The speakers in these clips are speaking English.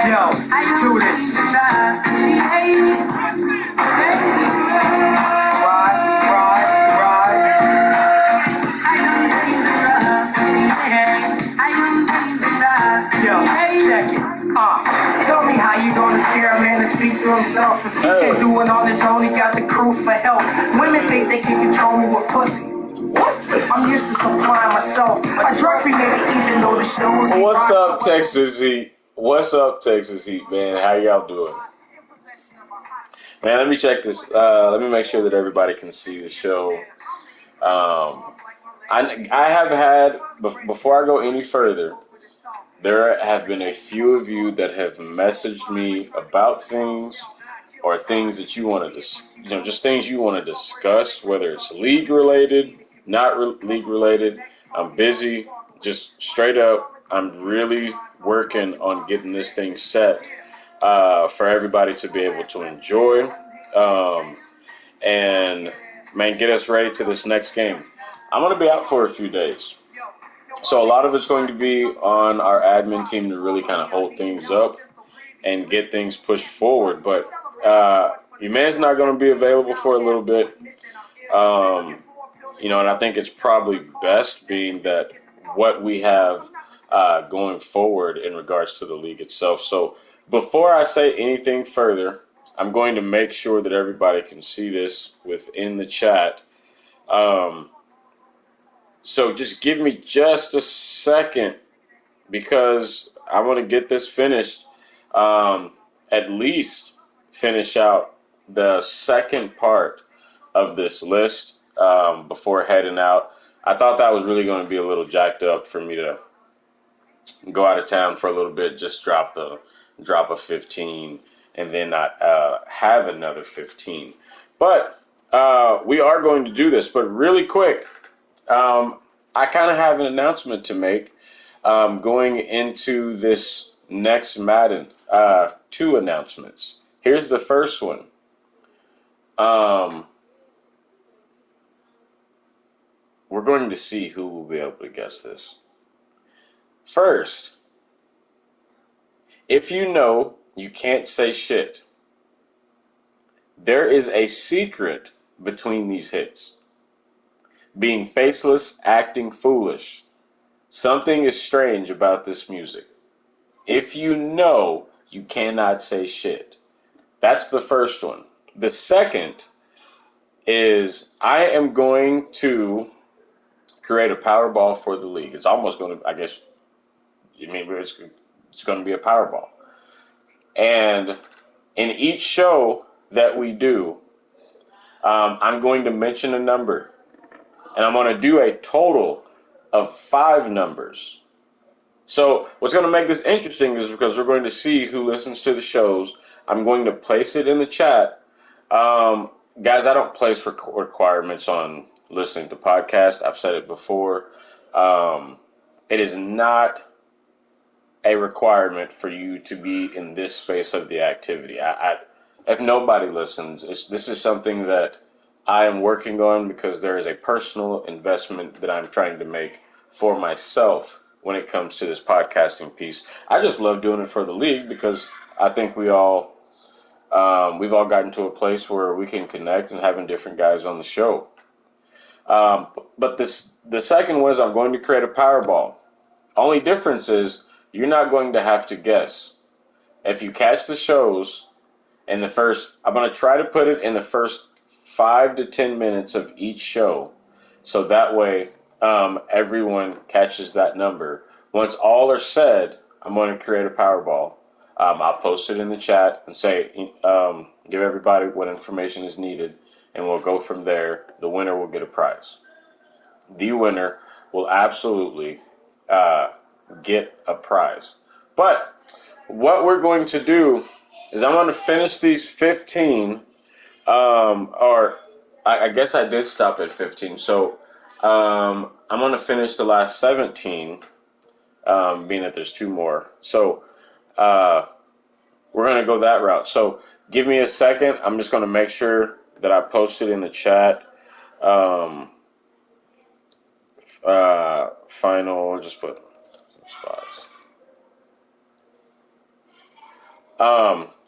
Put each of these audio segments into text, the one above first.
Yo, let's do this. Yo, check it. Tell me how you gonna scare a man to speak to himself if he can't do it on his own. He got the crew for help. Women think they can control me with pussy. What? I'm used to supplying myself. A drug free nigga, even though the shows. What's up, Texas Heat? What's up, Texas Heat, man? How y'all doing? Man, let me check this. Let me make sure that everybody can see the show. I have had, before I go any further, there have been a few of you that have messaged me about things or things that you want to, just things you want to discuss, whether it's league related, not league related. I'm busy, just straight up. I'm really working on getting this thing set for everybody to be able to enjoy. And man, get us ready to this next game. I'm going to be out for a few days. So a lot of it's going to be on our admin team to really kind of hold things up and get things pushed forward. But your man's not going to be available for a little bit. And I think it's probably best being that what we have going forward in regards to the league itself. So before I say anything further, I'm going to make sure that everybody can see this within the chat. So just give me just a second because I want to get this finished. At least finish out the second part of this list before heading out. I thought that was really going to be a little jacked up for me to go out of town for a little bit, just drop a 15, and then not have another 15. But we are going to do this. But really quick, I kind of have an announcement to make going into this next Madden. 2 announcements. Here's the first one. We're going to see who will be able to guess this. First, if you know you can't say shit, there is a secret between these hits. Being faceless, acting foolish. Something is strange about this music. If you know you cannot say shit. That's the first one. The second is I am going to create a Powerball for the league. It's almost going to, I guess, it's going to be a Powerball. And in each show that we do, I'm going to mention a number. And I'm going to do a total of 5 numbers. So what's going to make this interesting is because we're going to see who listens to the shows. I'm going to place it in the chat. Guys, I don't place requirements on listening to podcasts. I've said it before. It is not a requirement for you to be in this space of the activity. If nobody listens, this is something that I am working on because there is a personal investment that I'm trying to make for myself when it comes to this podcasting piece. I just love doing it for the league because I think we've all gotten to a place where we can connect and having different guys on the show. But the second one is I'm going to create a Powerball. Only difference is you're not going to have to guess. If you catch the shows in the first, I'm going to try to put it in the first 5 to 10 minutes of each show. So that way everyone catches that number. Once all are said, I'm going to create a Powerball. I'll post it in the chat and say, give everybody what information is needed, and we'll go from there. The winner will get a prize. The winner will absolutely get a prize. But what we're going to do is I'm going to finish these 15, or I guess I did stop at 15. So I'm going to finish the last 17, being that there's 2 more. So we're going to go that route. So give me a second. I'm just going to make sure that I post it in the chat. final, just put spots.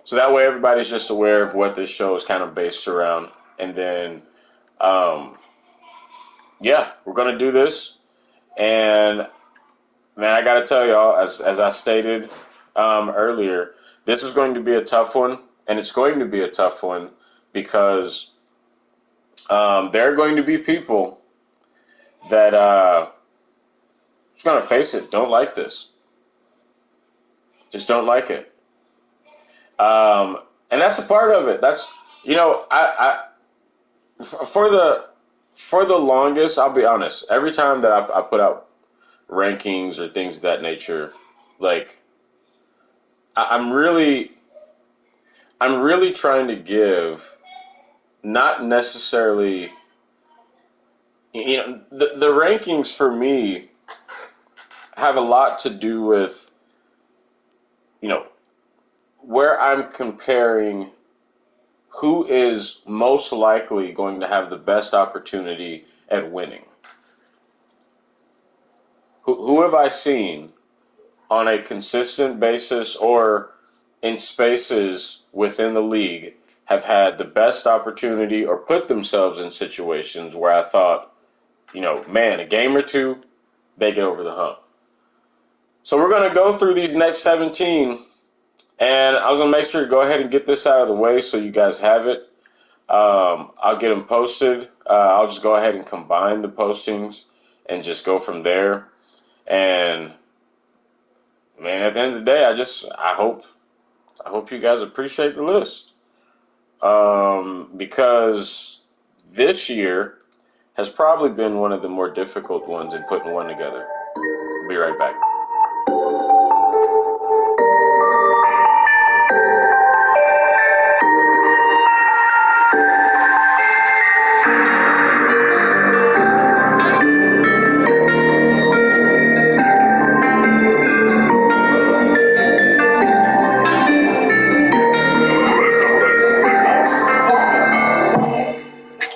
So that way everybody's just aware of what this show is kind of based around. And then, yeah, we're going to do this. And, man, I got to tell y'all, as I stated earlier, this is going to be a tough one. And it's going to be a tough one because there are going to be people that, just going to face it, don't like this. Just don't like it. And that's a part of it. That's, you know, for the longest, I'll be honest, every time that I put out rankings or things of that nature, like I'm really trying to give not necessarily, you know, the rankings for me have a lot to do with, you know, where I'm comparing who is most likely going to have the best opportunity at winning. Who have I seen on a consistent basis or in spaces within the league have had the best opportunity or put themselves in situations where I thought, you know, man, a game or two, they get over the hump. So we're going to go through these next 17, and I was going to make sure to go ahead and get this out of the way so you guys have it. I'll get them posted. I'll just go ahead and combine the postings and just go from there. And man, at the end of the day, I hope you guys appreciate the list. Because this year has probably been one of the more difficult ones in putting one together. Be right back.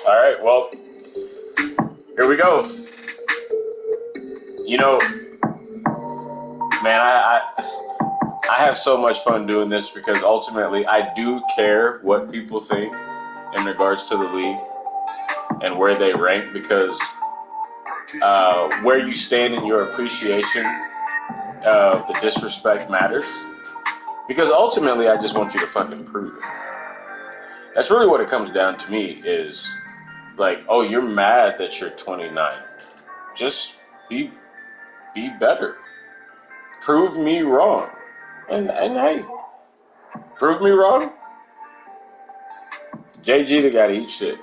All right, well, here we go. You know, man, I have so much fun doing this because ultimately I do care what people think in regards to the league and where they rank, because where you stand in your appreciation of the disrespect matters. Because ultimately I just want you to fucking prove it. That's really what it comes down to me is like, oh, you're mad that you're 29. Just be better. Prove me wrong. And hey, prove me wrong. JG, they gotta eat shit.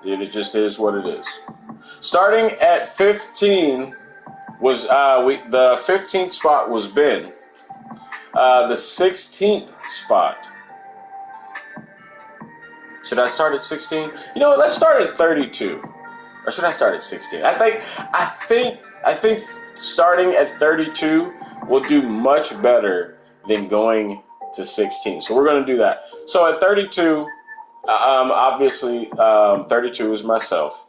It just is what it is. Starting at 15 was the 15th spot was Ben. The 16th spot. Should I start at 16? You know what? Let's start at 32. Or should I start at 16? I think starting at 32 will do much better than going to 16. So we're going to do that. So at 32, obviously, 32 is myself.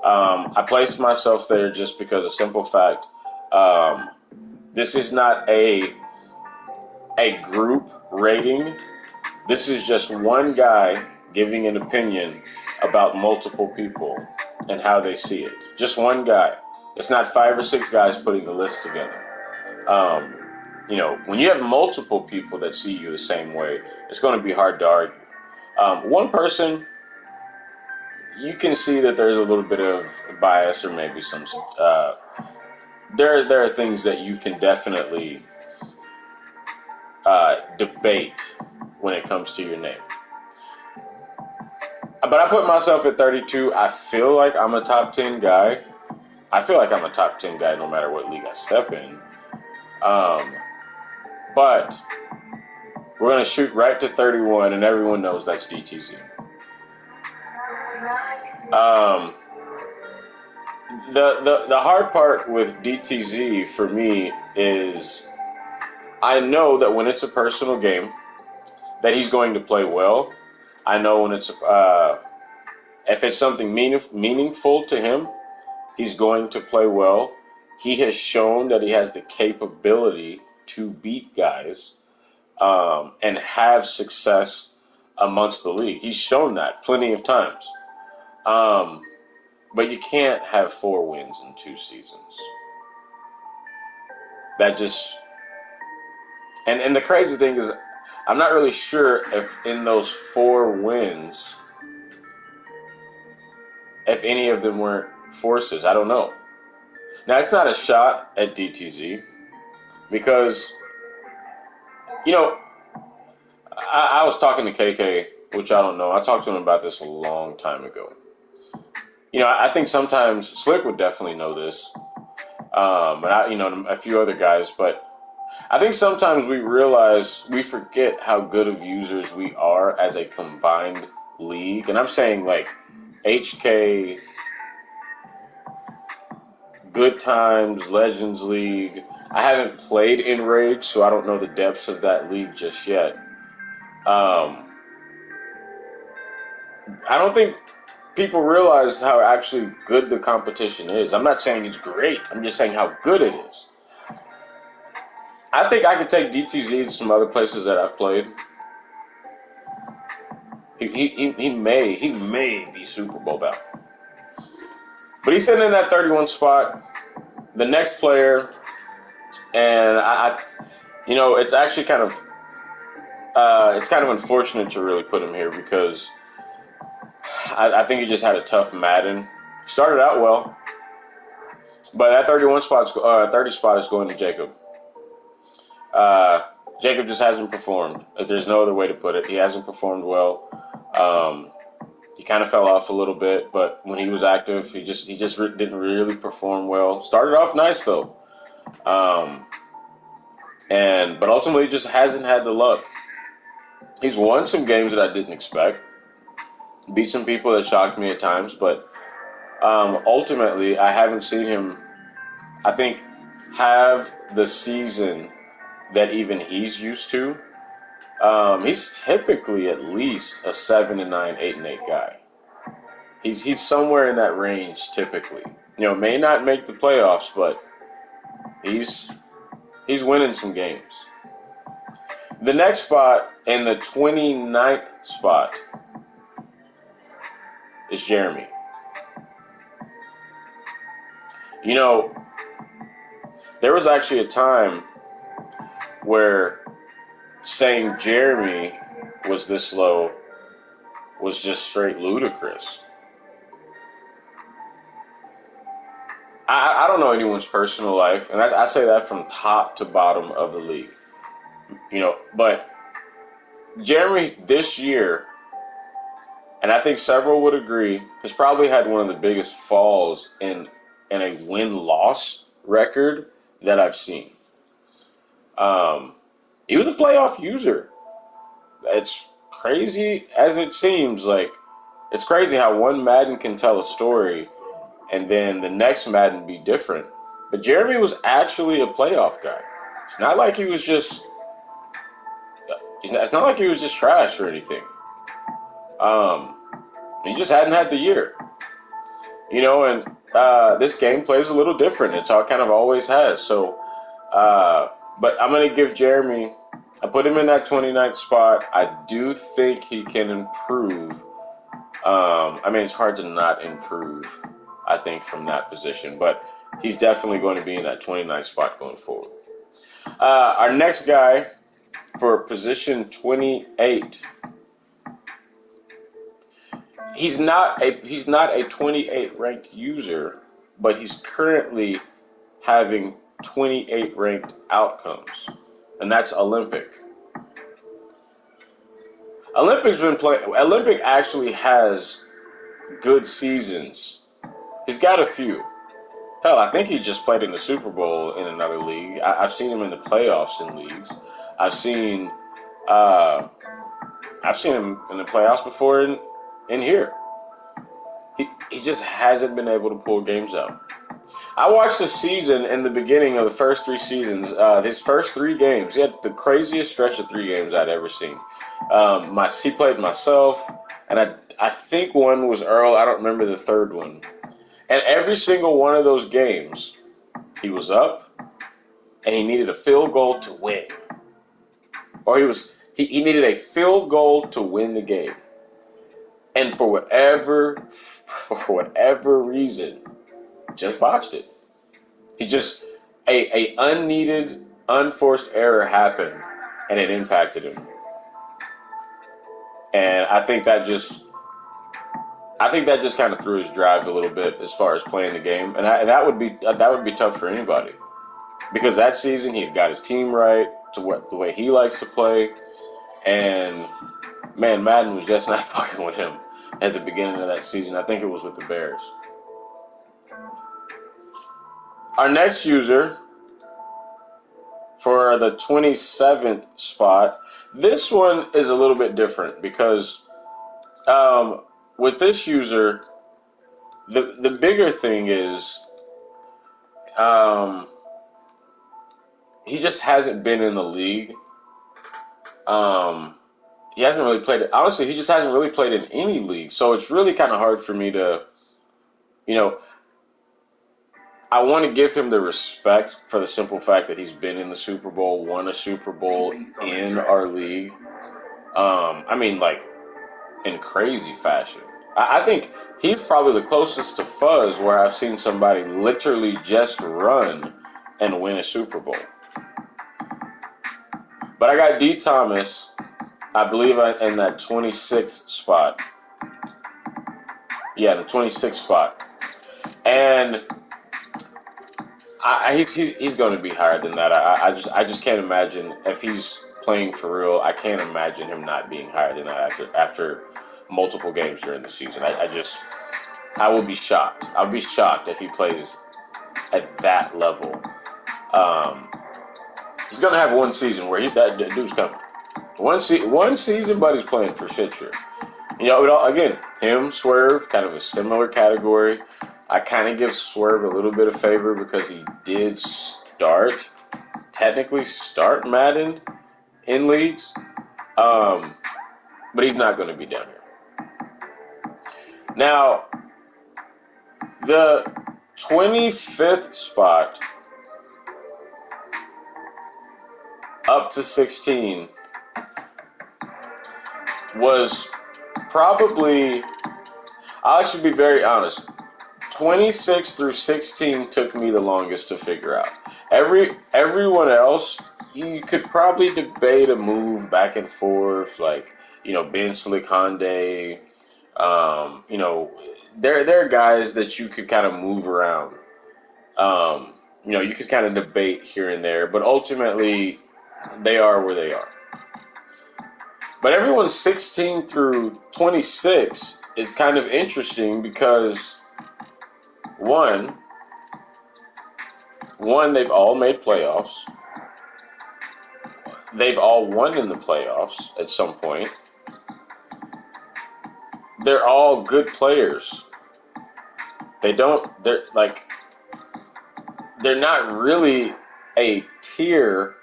I placed myself there just because of simple fact. This is not a group rating. This is just one guy giving an opinion about multiple people and how they see it. Just one guy. It's not 5 or 6 guys putting the list together. You know, when you have multiple people that see you the same way, it's going to be hard to argue. One person, you can see that there's a little bit of bias or maybe some. There are things that you can definitely debate when it comes to your name. But I put myself at 32. I feel like I'm a top 10 guy. I feel like I'm a top 10 guy no matter what league I step in. But we're going to shoot right to 31, and everyone knows that's DTZ. The hard part with DTZ for me is I know that when it's a personal game that he's going to play well. I know when it's if it's something meaningful to him, He's going to play well. He has shown that he has the capability to beat guys and have success amongst the league. He's shown that plenty of times. But you can't have 4 wins in 2 seasons. That just... And the crazy thing is, I'm not really sure if in those 4 wins, if any of them weren't forces. I don't know. Now, it's not a shot at DTZ because, you know, I was talking to KK, which I don't know. I talked to him about this a long time ago. You know, I think sometimes Slick would definitely know this, and a few other guys, but I think sometimes we forget how good of users we are as a combined league. And I'm saying like HK, Good Times, Legends League. I haven't played Enrage, so I don't know the depths of that league just yet. I don't think people realize how actually good the competition is. I'm not saying it's great. I'm just saying how good it is. I think I could take DTZ to some other places that I've played. He may be Super Bowl bound. But he's sitting in that 31 spot. The next player, and it's actually kind of unfortunate to really put him here because I think he just had a tough Madden. Started out well, but that 30 spot is going to Jacob. Jacob just hasn't performed. There's no other way to put it. He hasn't performed well. He kind of fell off a little bit, but when he was active, he just didn't really perform well. Started off nice though, but ultimately just hasn't had the luck. He's won some games that I didn't expect, beat some people that shocked me at times, but ultimately I haven't seen him, I think, have the season that even he's used to. He's typically at least a 7-9, 8-8 guy. He's somewhere in that range typically. You know, may not make the playoffs, but he's winning some games. The next spot, in the 29th spot, is Jeremy. You know, there was actually a time where saying Jeremy was this low was just straight ludicrous. I don't know anyone's personal life, and I say that from top to bottom of the league. You know, but Jeremy this year, and I think several would agree, has probably had one of the biggest falls in a win-loss record that I've seen. He was a playoff user. It's crazy as it seems. Like, it's crazy how one Madden can tell a story and then the next Madden be different. But Jeremy was actually a playoff guy. It's not like he was just trash or anything. He just hadn't had the year. You know, and this game plays a little different. It's all kind of always has. So, but I'm going to give Jeremy, I put him in that 29th spot. I do think he can improve. It's hard to not improve, I think, from that position. But he's definitely going to be in that 29th spot going forward. Our next guy for position 28. He's not a 28 ranked user, but he's currently having 28 ranked outcomes, and that's Olympic. Olympic actually has good seasons. He's got a few. Hell, I think he just played in the Super Bowl in another league. I've seen him in the playoffs in leagues. I've seen him in the playoffs before in here. He just hasn't been able to pull games out. I watched the season in the beginning of the first 3 seasons. His first 3 games, he had the craziest stretch of 3 games I'd ever seen. He played myself, and I think one was Earl. I don't remember the third one. And every single one of those games, he was up and he needed a field goal to win. Or he needed a field goal to win the game. And for whatever reason, just botched it. He just a unneeded, unforced error happened and it impacted him. And I think that just kind of threw his drive a little bit as far as playing the game, and that would be tough for anybody, because that season he had got his team right to the way he likes to play, and man, Madden was just not fucking with him at the beginning of that season. I think it was with the Bears. Our next user for the 27th spot, this one is a little bit different because with this user, the bigger thing is he just hasn't been in the league. He hasn't really played it. Honestly, he just hasn't really played in any league. So it's really kind of hard for me to, I want to give him the respect for the simple fact that he's been in the Super Bowl, won a Super Bowl in our league. I mean, like, in crazy fashion. I think he's probably the closest to Fuzz where I've seen somebody literally just run and win a Super Bowl. But I got D. Thomas, I believe, in that 26th spot. Yeah, the 26th spot. And he's going to be higher than that. I just can't imagine if he's playing for real. I can't imagine him not being higher than that after multiple games during the season. I will be shocked. I'll be shocked if he plays at that level. He's going to have one season where that dude's coming. One season, but he's playing for shit sure. Again, him, Swerve, kind of a similar category. I kind of give Swerve a little bit of favor because he did technically start Madden in leagues, but he's not going to be down here. Now, the 25th spot up to 16 was probably, I'll actually be very honest, 26 through 16 took me the longest to figure out. Everyone else, you could probably debate a move back and forth, like, Ben Slick Hyundai. There are guys that you could kind of move around. You could kind of debate here and there, but ultimately, they are where they are. But everyone's 16 through 26 is kind of interesting because one, they've all made playoffs. They've all won in the playoffs at some point. They're all good players. They're not really a tier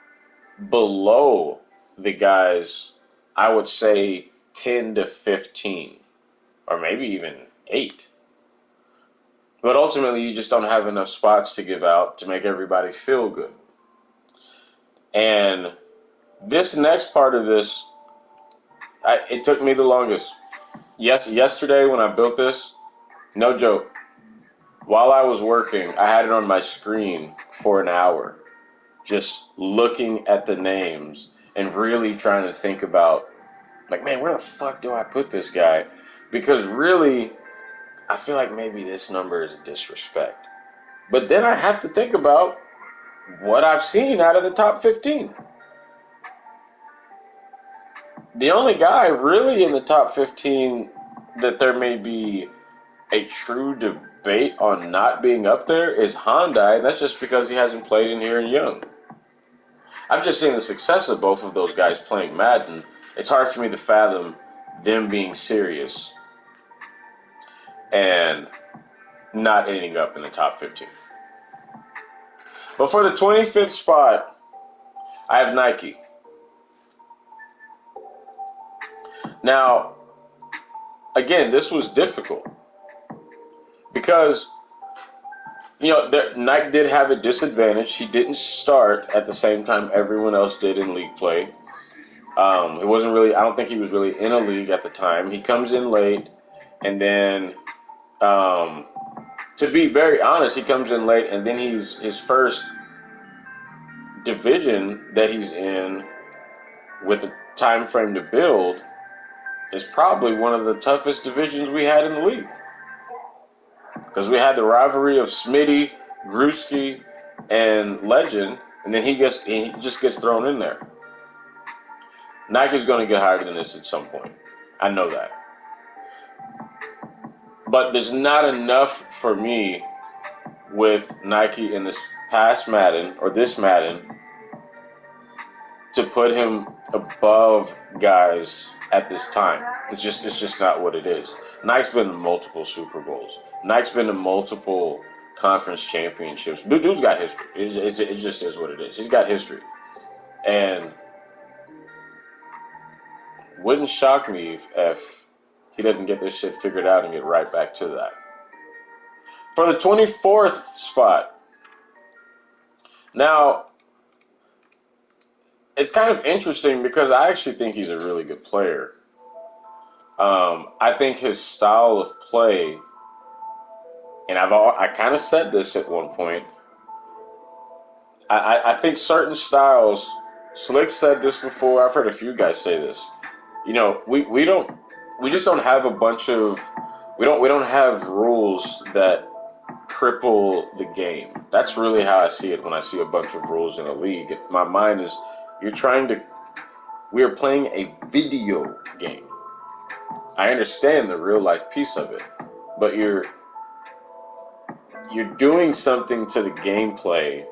below the guys, I would say 10 to 15, or maybe even 8. But ultimately, you just don't have enough spots to give out to make everybody feel good. And this next part of this, it took me the longest. Yesterday when I built this, no joke, while I was working, I had it on my screen for an hour, just looking at the names and really trying to think about, like, man, where the fuck do I put this guy? Because really, I feel like maybe this number is disrespect. But then I have to think about what I've seen out of the top 15. The only guy really in the top 15 that there may be a true debate on not being up there is Hyundai, and that's just because he hasn't played in here and young. I've just seen the success of both of those guys playing Madden. It's hard for me to fathom them being serious and not ending up in the top 15. But for the 25th spot, I have Nike. Now, again, this was difficult because Nike did have a disadvantage. He didn't start at the same time everyone else did in league play. It wasn't really. I don't think he was really in a league at the time. He comes in late, and then, to be very honest, he comes in late, and then his first division that he's in with a time frame to build is probably one of the toughest divisions we had in the league. Because we had the rivalry of Smitty, Gruski, and Legend, and then he just gets thrown in there. Nike's going to get higher than this at some point. I know that. But there's not enough for me with Nike in this past Madden, or this Madden, to put him above guys at this time. It's just not what it is. Nike's been to multiple Super Bowls. Nike's been to multiple conference championships. Dude's got history. It just is what it is. He's got history. And wouldn't shock me if he doesn't get this shit figured out and get right back to that. For the 24th spot, now, it's kind of interesting because I actually think he's a really good player. I think his style of play, and I kind of said this at one point, I think certain styles, Slick said this before, I've heard a few guys say this, we just don't have a bunch of, we don't have rules that cripple the game. That's really how I see it when I see a bunch of rules in a league. My mind is, we are playing a video game. I understand the real life piece of it, but you're doing something to the gameplay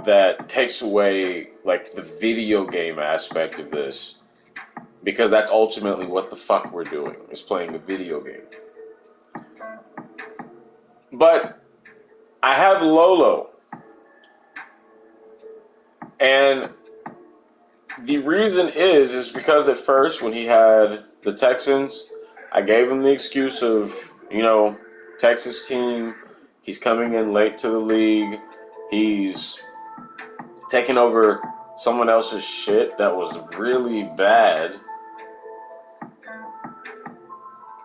that takes away like the video game aspect of this, because that's ultimately what the fuck we're doing, is playing a video game. But I have Lolo, and the reason is because at first when he had the Texans, I gave him the excuse of, Texas team, he's coming in late to the league, he's taking over someone else's shit that was really bad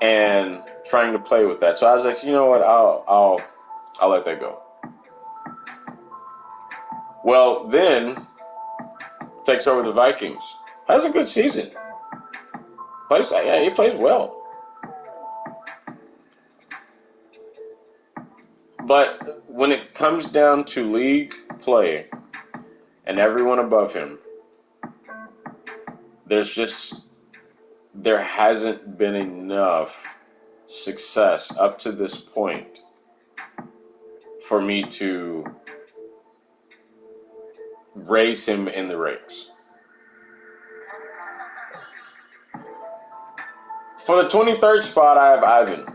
and trying to play with that. So I was like, you know what, I'll let that go. Well, then takes over the Vikings. Has a good season. He plays well. But when it comes down to league play and everyone above him, there hasn't been enough success up to this point for me to raise him in the ranks. For the 23rd spot, I have Ivan.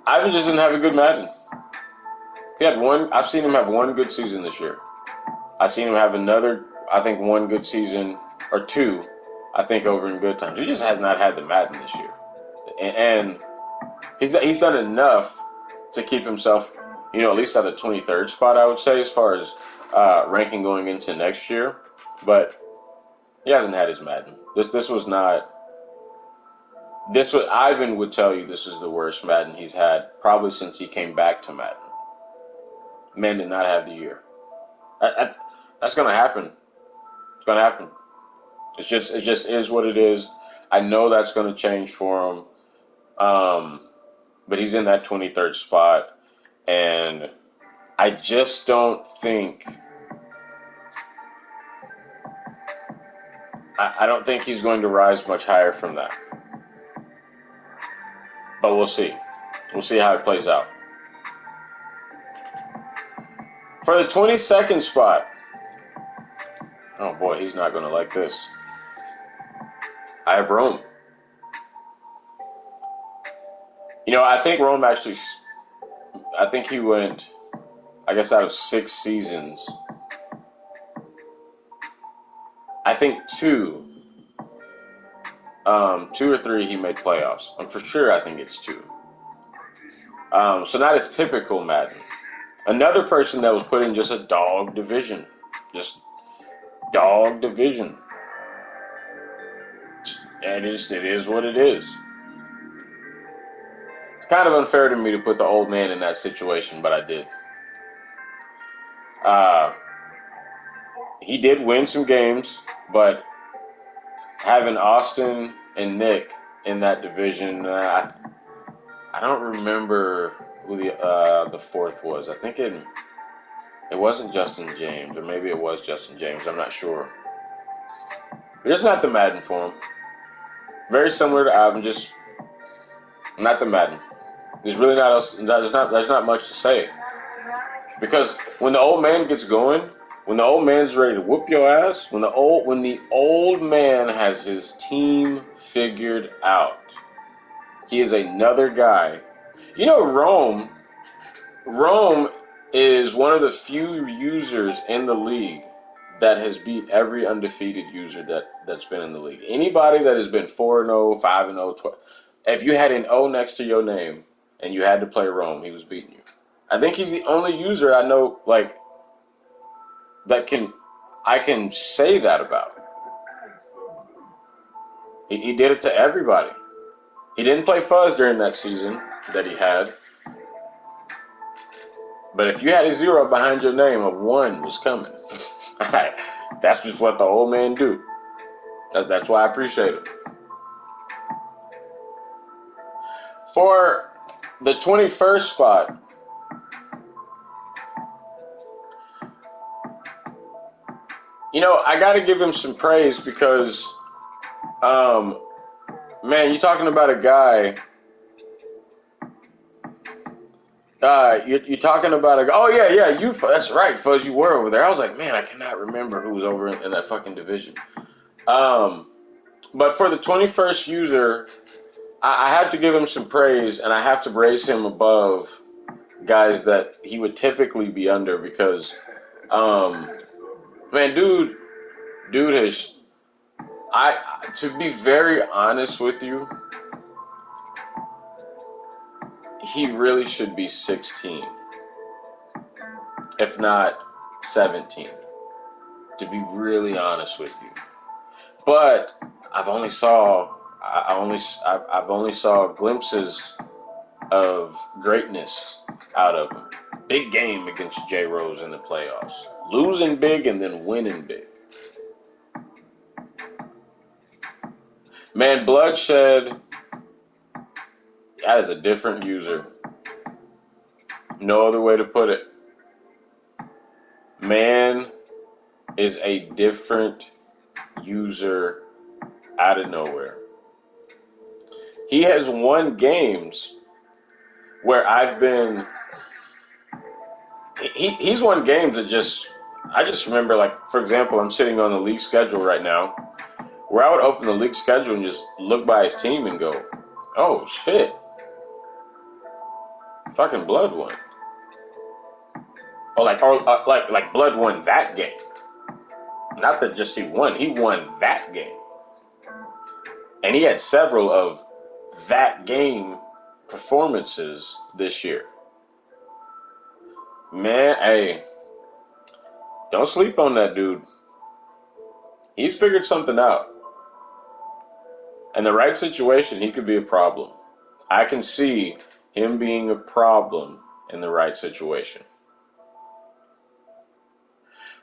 Ivan just didn't have a good Madden. I've seen him have one good season this year. I've seen him have another, I think, one good season, or two, I think, over in good times. He just has not had the Madden this year. And he's done enough to keep himself, at least at the 23rd spot, I would say, as far as ranking going into next year. But he hasn't had his Madden. Ivan would tell you this is the worst Madden he's had probably since he came back to Madden. Man did not have the year. That's going to happen. It's going to happen. It just is what it is. I know that's going to change for him. But he's in that 23rd spot. And I just don't think... I don't think he's going to rise much higher from that. But we'll see. We'll see how it plays out. For the 22nd spot, oh boy, he's not going to like this. I have Rome. I think Rome actually, I think he went, I guess, out of 6 seasons, I think 2 or 3 he made playoffs. I'm for sure I think it's 2. So not as typical Madden. Another person that was put in just a dog division. Just dog division. And it is what it is. It's kind of unfair to me to put the old man in that situation, but I did. Uh, he did win some games, but having Austin and Nick in that division, I don't remember who the fourth was. I think it wasn't Justin James, or maybe it was Justin James. I'm not sure. But it's not the Madden for him. Very similar to Alvin, just not the Madden. There's really not else. There's not much to say, because when the old man gets going, when the old man's ready to whoop your ass, when the old man has his team figured out, he is another guy. You know, Rome is one of the few users in the league that has beat every undefeated user that's been in the league. Anybody that has been 4-0, 5-0, 12, if you had an O next to your name and you had to play Rome, he was beating you. I think he's the only user I know I can say that about. He did it to everybody. He didn't play Fuzz during that season that he had. But if you had a 0 behind your name, a 1 was coming. That's just what the old man do. That's why I appreciate it. For the 21st spot, you know, I got to give him some praise because, man, you're talking about a guy. You're talking about a. Oh yeah, you. That's right, Fuzz. You were over there. I was like, man, I cannot remember who was over in that fucking division. But for the 21st user, I have to give him some praise, and I have to raise him above guys that he would typically be under because, man, dude has. To be very honest with you, he really should be 16, if not 17. To be really honest with you, but I've only saw glimpses of greatness out of him. Big game against J Rose in the playoffs, losing big and then winning big. Man, Bloodshed, that is a different user. No other way to put it. Man is a different user out of nowhere. He has won games where I've been. He's won games that I just remember, like, for example, I'm sitting on the league schedule right now, where I would open the league schedule and just look by his team and go, oh shit, fucking Blood won. Or like Blood won that game. Not that just he won that game. And he had several of that game performances this year. Man, hey, don't sleep on that dude. He's figured something out. In the right situation, he could be a problem. I can see him being a problem in the right situation.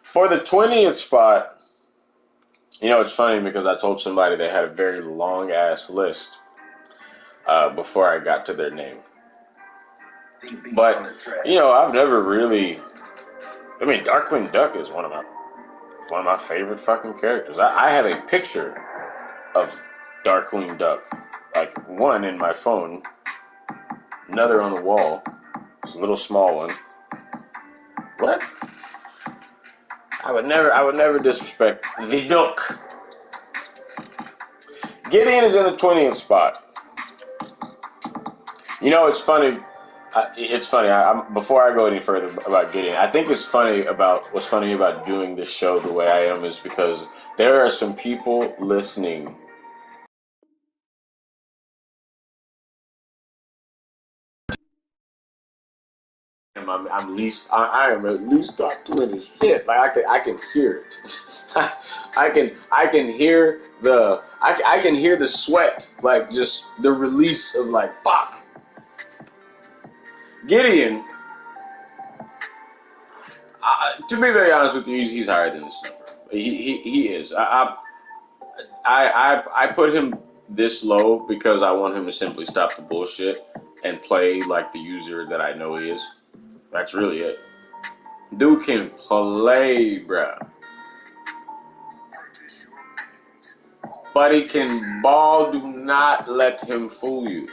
For the 20th spot, you know, it's funny because I told somebody they had a very long-ass list before I got to their name. But, you know, I've never really... I mean, Darkwing Duck is one of my favorite fucking characters. I have a picture of Darkwing Duck. Like, one in my phone, another on the wall. It's a little small one. What? I would never disrespect the Duck. Gideon is in the 20th spot. You know, it's funny. Before I go any further about Gideon, I think what's funny about doing this show the way I am is because there are some people listening I am at least start doing this shit. Like I can hear it. I can hear I can hear the sweat, like just the release of like fuck. Gideon, to be very honest with you, he's higher than this number. He is. I put him this low because I want him to simply stop the bullshit and play like the user that I know he is. That's really it. Dude can play, bruh. But he can ball. Do not let him fool you.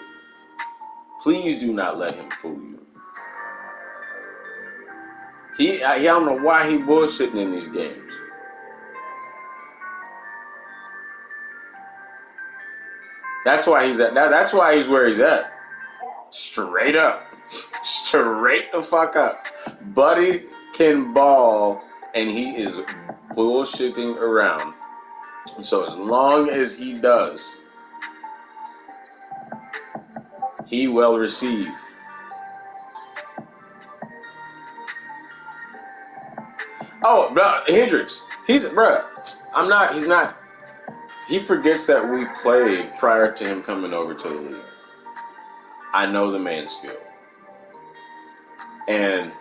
Please do not let him fool you. I don't know why he bullshitting in these games. That's why he's at. That's why he's where he's at. Straight up. Straight the fuck up. Buddy can ball, and he is bullshitting around. So as long as he does, he will receive. Oh, bro, Hendricks. He's not. He forgets that we played prior to him coming over to the league. I know the man's skill. And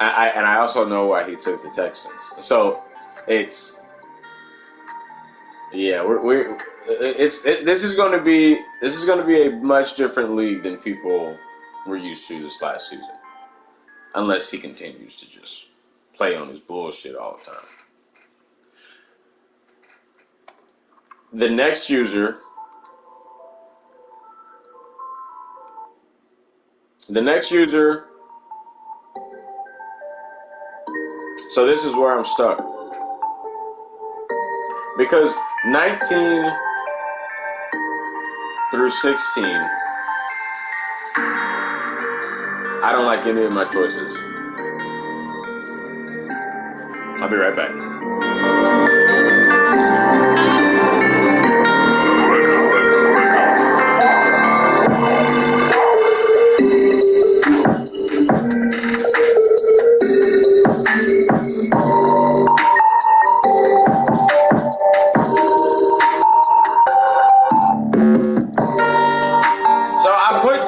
I also know why he took the Texans. So it's this is going to be a much different league than people were used to this last season, unless he continues to just play on his bullshit all the time. The next user. So this is where I'm stuck. Because 19 through 16, I don't like any of my choices. I'll be right back.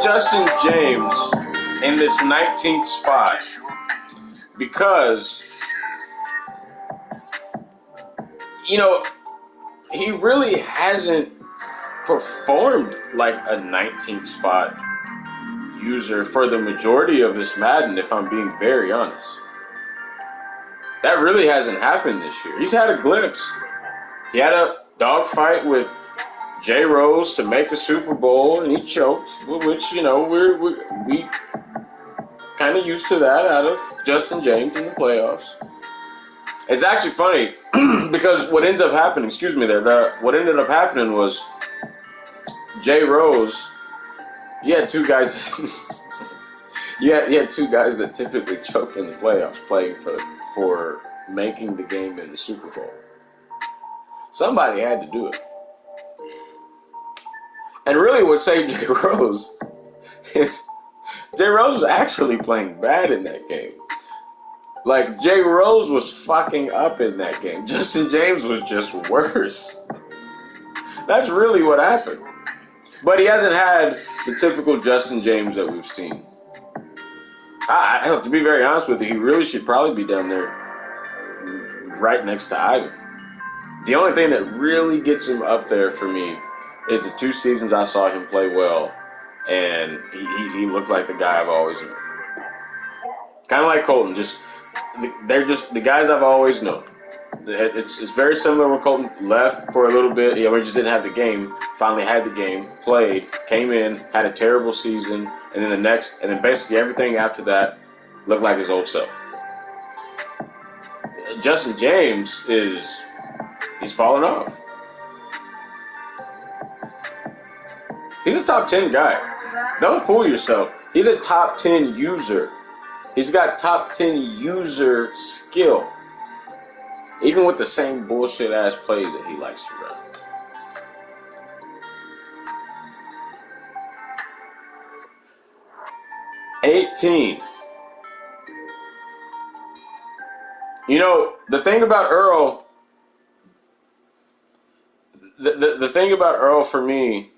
Justin James in this 19th spot because, he really hasn't performed like a 19th spot user for the majority of this Madden, if I'm being very honest. That really hasn't happened this year. He's had a glimpse. He had a dogfight with Jay Rose to make a Super Bowl, and he choked, which, we kind of used to that out of Justin James in the playoffs. It's actually funny because what ended up happening was Jay Rose, you had two guys that typically choke in the playoffs playing for making the game in the Super Bowl. Somebody had to do it. And really what saved Jay Rose is Jay Rose was actually playing bad in that game. Like, Jay Rose was fucking up in that game. Justin James was just worse. That's really what happened. But he hasn't had the typical Justin James that we've seen. To be very honest with you, he really should probably be down there right next to Ivan. The only thing that really gets him up there for me is the 2 seasons I saw him play well, and he looked like the guy I've always known. Kind of like Colton, they're just the guys I've always known. It's very similar when Colton left for a little bit. We just didn't have the game. Finally had the game, played, came in, had a terrible season, and then basically everything after that looked like his old self. Justin James he's fallen off. He's a top 10 guy. Don't fool yourself. He's a top 10 user. He's got top 10 user skill. Even with the same bullshit ass plays that he likes to run. $18. You know, the thing about Earl, the thing about Earl for me,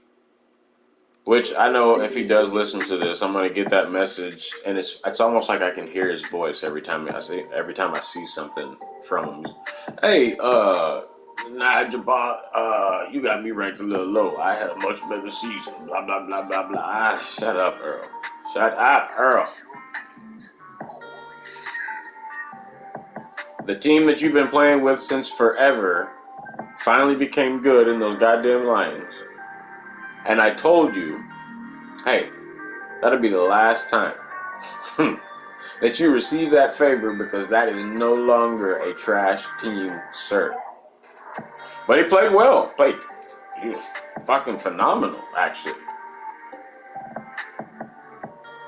which I know if he does listen to this, I'm gonna get that message, and it's almost like I can hear his voice every time I see something from him. Hey, nah, Jabbar, you got me ranked a little low. I had a much better season. Blah blah blah blah blah. Shut up, Earl. Shut up, Earl. The team that you've been playing with since forever finally became good in those goddamn Lions. And I told you, hey, that'll be the last time that you receive that favor because that is no longer a trash team, sir. But he played well. He was fucking phenomenal, actually.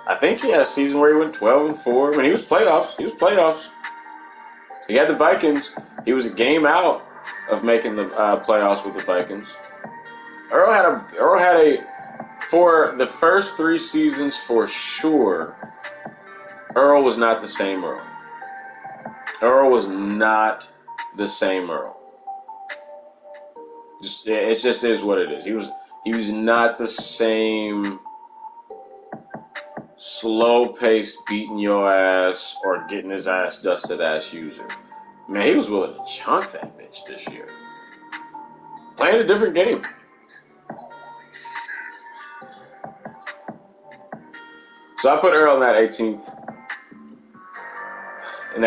I think he had a season where he went 12-4. I mean, he was playoffs. He had the Vikings. He was a game out of making the playoffs with the Vikings. Earl had a for the first 3 seasons for sure. Earl was not the same Earl. Earl was not the same Earl. It just is what it is. He was not the same slow-paced, beating your ass or getting his ass dusted ass user. Man, he was willing to chunk that bitch this year. Playing a different game. So I put Earl in that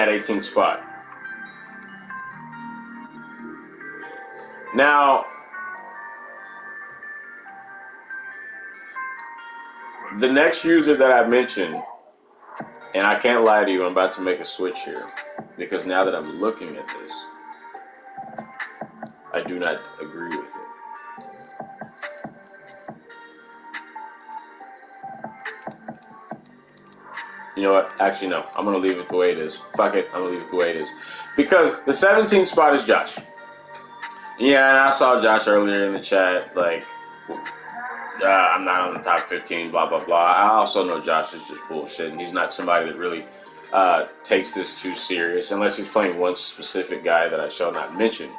18th spot. Now, the next user that I mentioned, and I can't lie to you, I'm about to make a switch here, because now that I'm looking at this, I do not agree with it. You know what? Actually, no. I'm going to leave it the way it is. Fuck it. I'm going to leave it the way it is. Because the 17th spot is Josh. Yeah, and I saw Josh earlier in the chat, like, I'm not on the top 15, blah, blah, blah. I also know Josh is just bullshit, and he's not somebody that really takes this too serious, unless he's playing one specific guy that I shall not mention.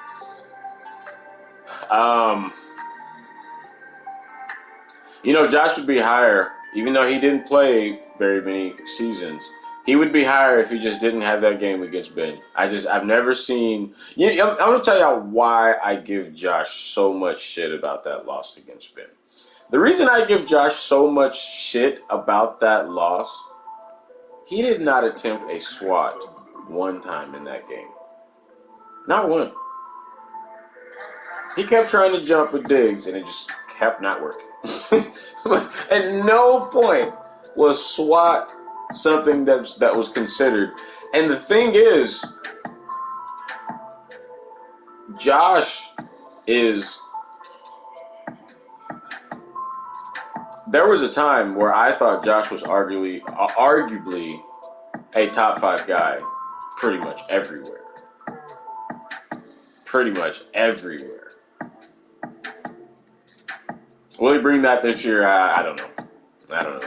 You know, Josh would be higher, even though he didn't play very many seasons. He would be higher if he just didn't have that game against Ben. I've never seen. I'm going to tell y'all why I give Josh so much shit about that loss against Ben. The reason I give Josh so much shit about that loss, he did not attempt a swat one time in that game. Not one. He kept trying to jump with Diggs, and it just kept not working. At no point was SWAT something that was considered. And the thing is, Josh is... There was a time where I thought Josh was arguably a top 5 guy pretty much everywhere. Will he bring that this year? I don't know.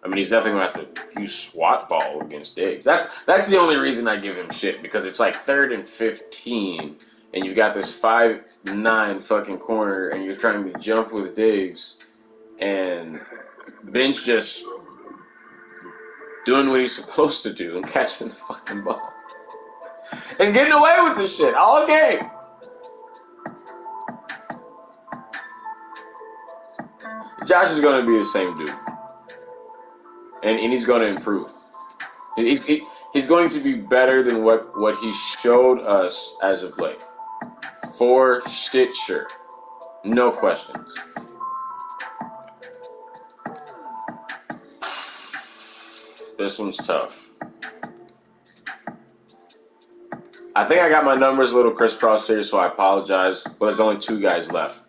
I mean, he's definitely going to have to use SWAT ball against Diggs. That's the only reason I give him shit, because it's like 3rd and 15, and you've got this 5'9" fucking corner, and you're trying to jump with Diggs, and Ben's just doing what he's supposed to do and catching the fucking ball. And getting away with this shit all game. Josh is going to be the same dude. And he's going to improve. He's going to be better than what he showed us as of late. For shit sure. No questions. This one's tough. I think I got my numbers a little crisscrossed here, so I apologize. But there's only 2 guys left.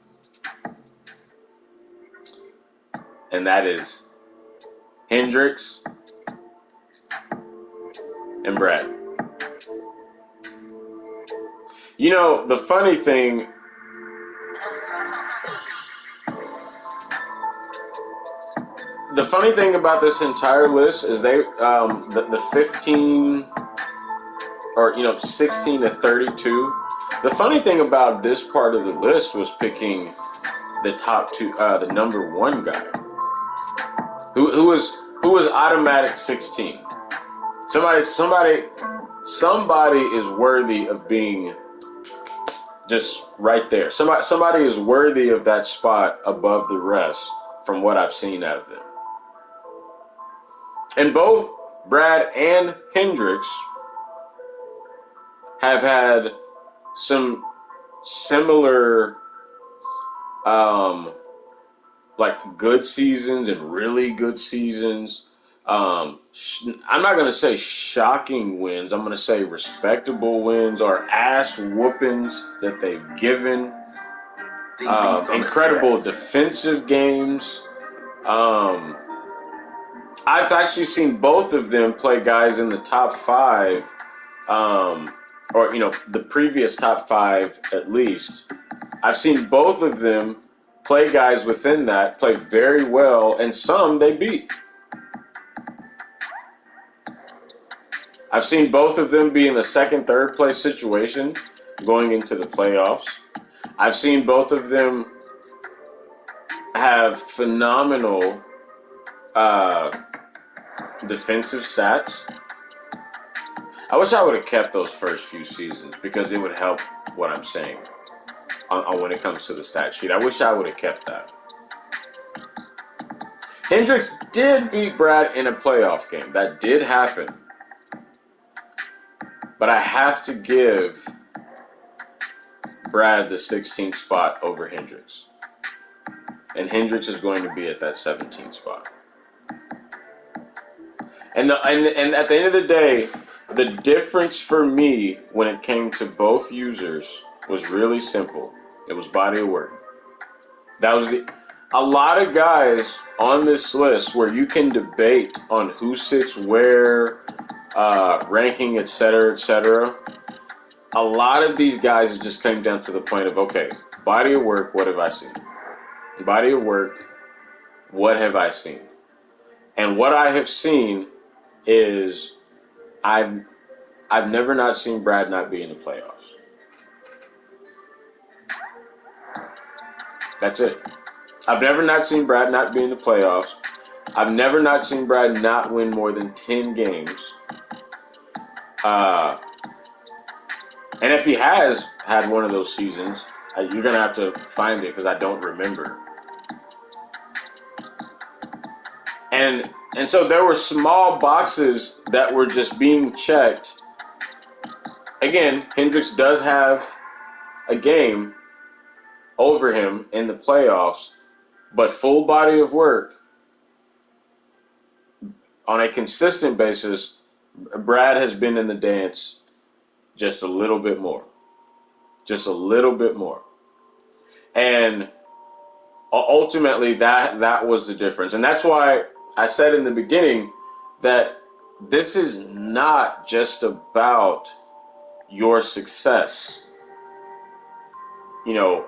And that is Hendricks and Brad. You know, the funny thing about this entire list is the 15 or 16 to 32. The funny thing about this part of the list was picking the top two, the number one guy, who was automatic 16. Somebody is worthy of being just right there. Somebody is worthy of that spot above the rest from what I've seen out of them. And both Brad and Hendricks have had some similar like good seasons and really good seasons. I'm not going to say shocking wins. I'm going to say respectable wins or ass whoopings that they've given. Incredible defensive games. I've actually seen both of them play guys in the top five, or the previous top five at least. I've seen both of them play guys within that play very well, and some they beat. I've seen both of them be in the second, third place situation going into the playoffs. I've seen both of them have phenomenal defensive stats. I wish I would have kept those first few seasons because it would help what I'm saying on when it comes to the stat sheet. I wish I would have kept that. Hendricks did beat Brad in a playoff game. That did happen. But I have to give Brad the 16th spot over Hendricks. And Hendricks is going to be at that 17th spot. And at the end of the day, the difference for me when it came to both users was really simple. It was body of work. That was a lot of guys on this list where you can debate on who sits where, ranking, etc., etc. A lot of these guys it just came down to the point of, okay, body of work, what have I seen? Body of work, what have I seen? And what I have seen is I've never not seen Brad not be in the playoffs. That's it. I've never not seen Brad not be in the playoffs. I've never not seen Brad not win more than 10 games. And if he has had one of those seasons, you're going to have to find it because I don't remember. And so there were small boxes that were just being checked. Again, Hendricks does have a game over him in the playoffs, but full body of work on a consistent basis, Brad has been in the dance just a little bit more. Just a little bit more. And ultimately that was the difference. And that's why I said in the beginning that this is not just about your success.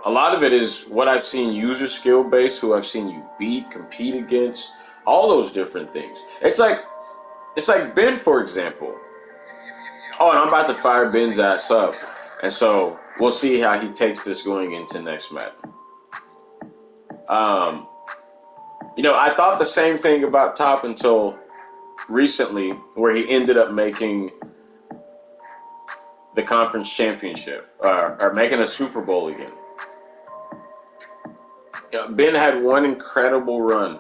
A lot of it is what I've seen user skill based, who I've seen you beat, compete against, all those different things. It's like Ben, for example. Oh, and I'm about to fire Ben's ass up. And so we'll see how he takes this going into next match. I thought the same thing about Top until recently, where he ended up making the conference championship, or making a Super Bowl again. Ben had one incredible run.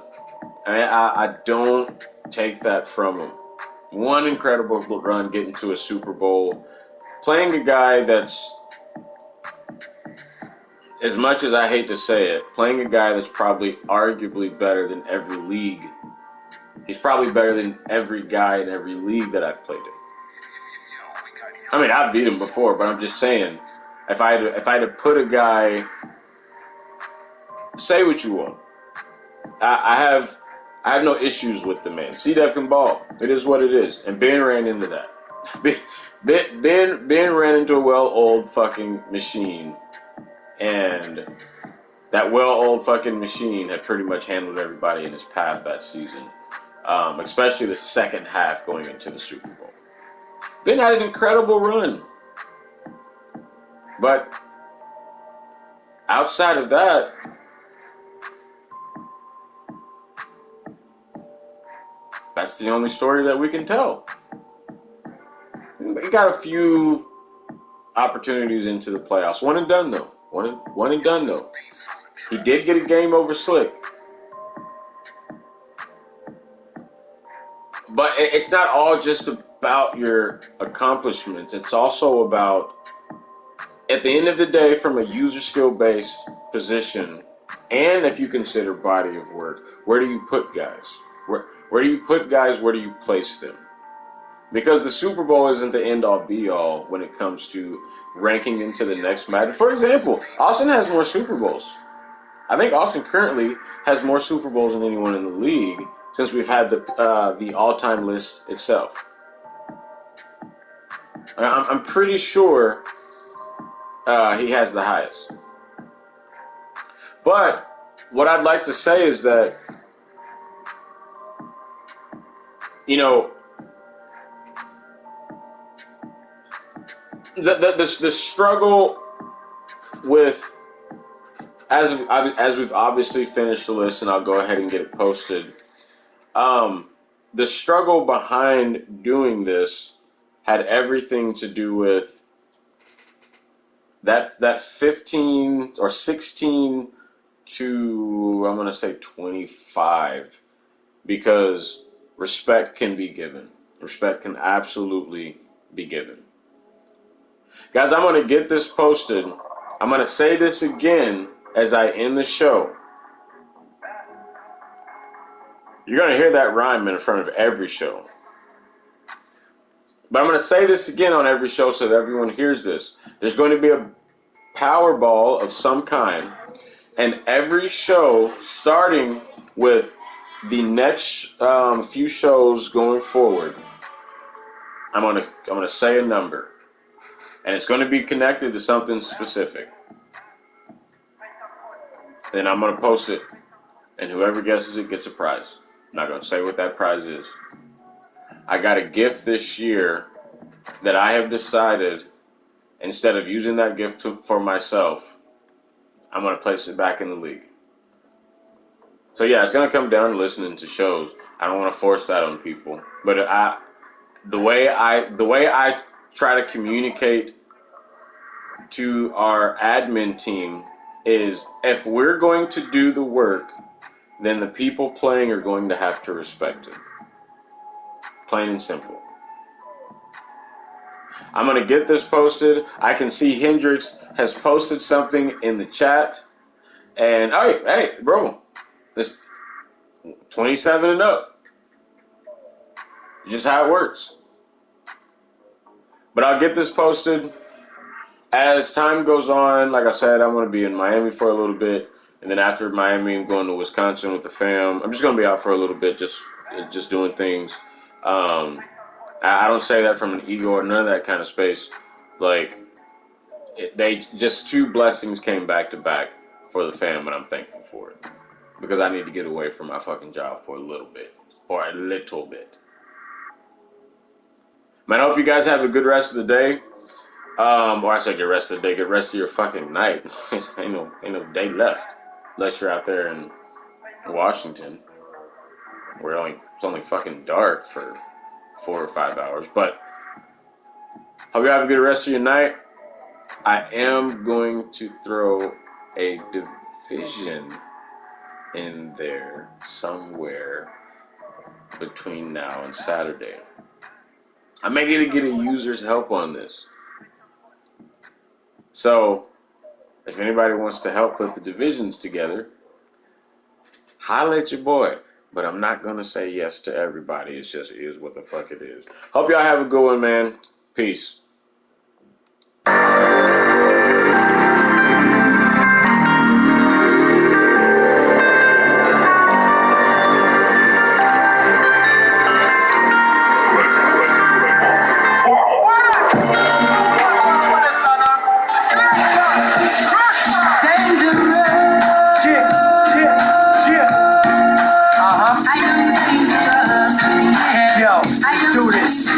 I don't take that from him. One incredible run, getting to a Super Bowl, playing a guy that's, as much as I hate to say it, playing a guy that's probably arguably better than every league. He's probably better than every guy in every league that I've played in. I mean, I've beat him before, but I'm just saying, if I had to put a guy, say what you want. I have no issues with the man. C-Def can ball. It is what it is. And Ben ran into that. Ben ran into a well-oiled fucking machine. And that well-oiled fucking machine had pretty much handled everybody in his path that season. Especially the second half going into the Super Bowl. Been had an incredible run. But outside of that, that's the only story that we can tell. We got a few opportunities into the playoffs. One and done though. One and done though. He did get a game over Slick. But it's not all just about your accomplishments. It's also about, at the end of the day, from a user skill based position, and if you consider body of work, where do you put guys? Where do you put guys? Where do you place them? Because the Super Bowl isn't the end all be all when it comes to ranking into the next match. For example, Austin has more Super Bowls. I think Austin currently has more Super Bowls than anyone in the league since we've had the all-time list itself. I'm pretty sure he has the highest. But what I'd like to say is that, you know, the struggle with, as we've obviously finished the list, and I'll go ahead and get it posted. The struggle behind doing this had everything to do with that 15 or 16 to, I'm going to say 25, because respect can be given. Respect can absolutely be given. Guys, I'm going to get this posted. I'm going to say this again as I end the show. You're going to hear that rhyme in front of every show. But I'm going to say this again on every show so that everyone hears this. There's going to be a Powerball of some kind, and every show, starting with the next few shows going forward, I'm gonna say a number, and it's going to be connected to something specific. Then I'm going to post it, and whoever guesses it gets a prize. I'm not going to say what that prize is. I got a gift this year that I have decided, instead of using that gift for myself, I'm going to place it back in the league. So yeah, it's going to come down to listening to shows. I don't want to force that on people, but the way I try to communicate to our admin team is, if we're going to do the work, then the people playing are going to have to respect it. Plain and simple. I'm going to get this posted. I can see Hendrix has posted something in the chat. And, hey, bro, this 27 and up. Just how it works. But I'll get this posted. As time goes on, like I said, I'm going to be in Miami for a little bit. And then after Miami, I'm going to Wisconsin with the fam. I'm just going to be out for a little bit, just doing things. I don't say that from an ego or none of that kind of space. Like, they just two blessings came back to back for the fam, and I'm thankful for it. Because I need to get away from my fucking job for a little bit. For a little bit. Man, I hope you guys have a good rest of the day. Or I say get rest of the day, get rest of your fucking night. ain't no day left. Unless you're out there in Washington. Where it's only fucking dark for 4 or 5 hours. But hope you have a good rest of your night. I am going to throw a division in there somewhere between now and Saturday. I may get a user's help on this. So, if anybody wants to help put the divisions together, holla at your boy. But I'm not going to say yes to everybody. It just is what the fuck it is. Hope y'all have a good one, man. Peace. Yo, let's do this.